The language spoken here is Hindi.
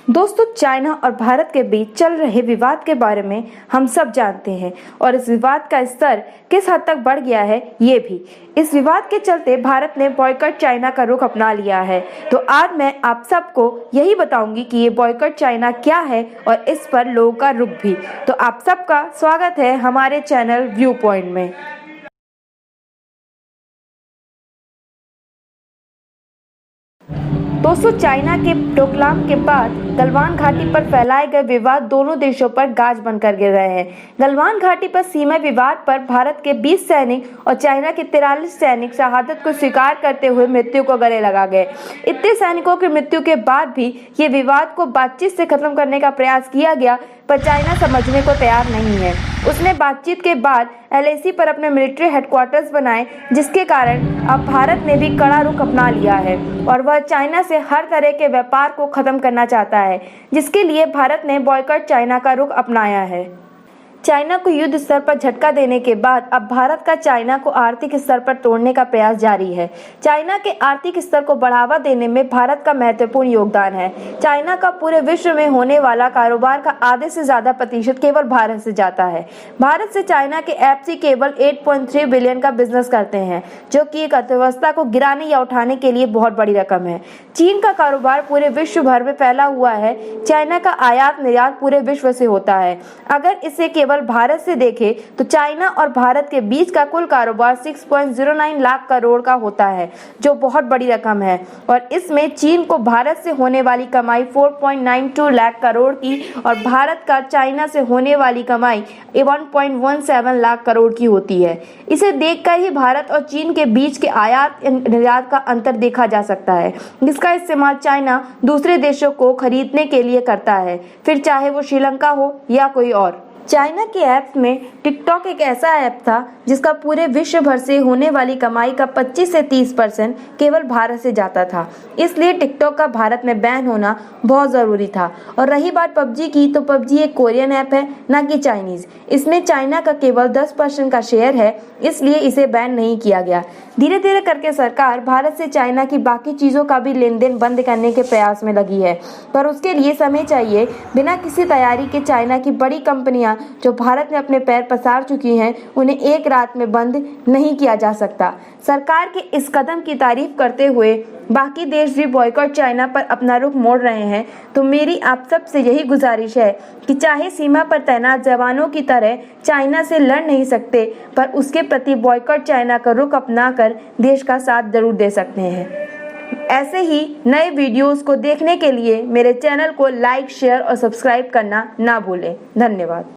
दोस्तों, चाइना और भारत के बीच चल रहे विवाद के बारे में हम सब जानते हैं और इस विवाद का स्तर किस हद तक बढ़ गया है ये भी। इस विवाद के चलते भारत ने बॉयकॉट चाइना का रुख अपना लिया है। तो आज मैं आप सबको यही बताऊंगी कि ये बॉयकॉट चाइना क्या है और इस पर लोगों का रुख भी। तो आप सबका स्वागत है हमारे चैनल व्यू पॉइंट में। दोस्तों, चाइना के डोकलाम के बाद गलवान घाटी पर फैलाए गए विवाद दोनों देशों पर गाज बनकर गिर रहे हैं। गलवान घाटी पर सीमा विवाद पर भारत के 20 सैनिक और चाइना के 43 सैनिक शहादत को स्वीकार करते हुए मृत्यु को गले लगा गए। इतने सैनिकों की मृत्यु के बाद भी ये विवाद को बातचीत से खत्म करने का प्रयास किया गया, पर चाइना समझने को तैयार नहीं है। उसने बातचीत के बाद LAC पर अपने मिलिट्री हेडक्वार्टर्स बनाए, जिसके कारण अब भारत ने भी कड़ा रुख अपना लिया है और वह चाइना से हर तरह के व्यापार को खत्म करना चाहता है, जिसके लिए भारत ने बॉयकॉट चाइना का रुख अपनाया है। चाइना को युद्ध स्तर पर झटका देने के बाद अब भारत का चाइना को आर्थिक स्तर पर तोड़ने का प्रयास जारी है। चाइना के आर्थिक स्तर को बढ़ावा देने में भारत का महत्वपूर्ण योगदान है। चाइना का पूरे विश्व में होने वाला कारोबार का आधे से ज्यादा प्रतिशत केवल भारत से जाता है। भारत से चाइना के एफसी केवल 8.3 बिलियन का बिजनेस करते हैं, जो कि एक अर्थव्यवस्था को गिराने या उठाने के लिए बहुत बड़ी रकम है। चीन का कारोबार पूरे विश्व भर में फैला हुआ है। चाइना का आयात निर्यात पूरे विश्व से होता है। अगर इसे केवल भारत से देखें तो चाइना और भारत के बीच का कुल कारोबार 6.09 लाख करोड़ का होता है, जो बहुत बड़ी रकम है। और इसमें चीन को भारत से होने वाली कमाई 4.92 लाख करोड़ की और भारत का चाइना से होने वाली कमाई 1.17 लाख करोड़ की होती है। इसे देखकर ही भारत और चीन के बीच के आयात निर्यात का अंतर देखा जा सकता है, जिसका इस्तेमाल चाइना दूसरे देशों को खरीदने के लिए करता है, फिर चाहे वो श्रीलंका हो या कोई और। चाइना के ऐप्स में टिकटॉक एक ऐसा ऐप था जिसका पूरे विश्व भर से होने वाली कमाई का 25 से 30% केवल भारत से जाता था। इसलिए टिकटॉक का भारत में बैन होना बहुत ज़रूरी था। और रही बात पबजी की, तो पबजी एक कोरियन ऐप है, ना कि चाइनीज़। इसमें चाइना का केवल 10% का शेयर है, इसलिए इसे बैन नहीं किया गया। धीरे धीरे करके सरकार भारत से चाइना की बाकी चीज़ों का भी लेन देन बंद करने के प्रयास में लगी है, पर उसके लिए समय चाहिए। बिना किसी तैयारी के चाइना की बड़ी कंपनियां जो भारत में अपने पैर पसार चुकी हैं, उन्हें एक रात में बंद नहीं किया जा सकता। सरकार के इस कदम की तारीफ करते हुए बाकी देश भी बॉयकॉट चाइना पर अपना रुख मोड़ रहे हैं। तो मेरी आप सब से यही गुजारिश है कि चाहे सीमा पर तैनात जवानों की तरह चाइना से लड़ नहीं सकते, पर उसके प्रति बॉयकॉट चाइना का रुख अपनाकर देश का साथ जरूर दे सकते हैं। ऐसे ही नए वीडियोस को देखने के लिए मेरे चैनल को लाइक, शेयर और सब्सक्राइब करना ना भूलें। धन्यवाद।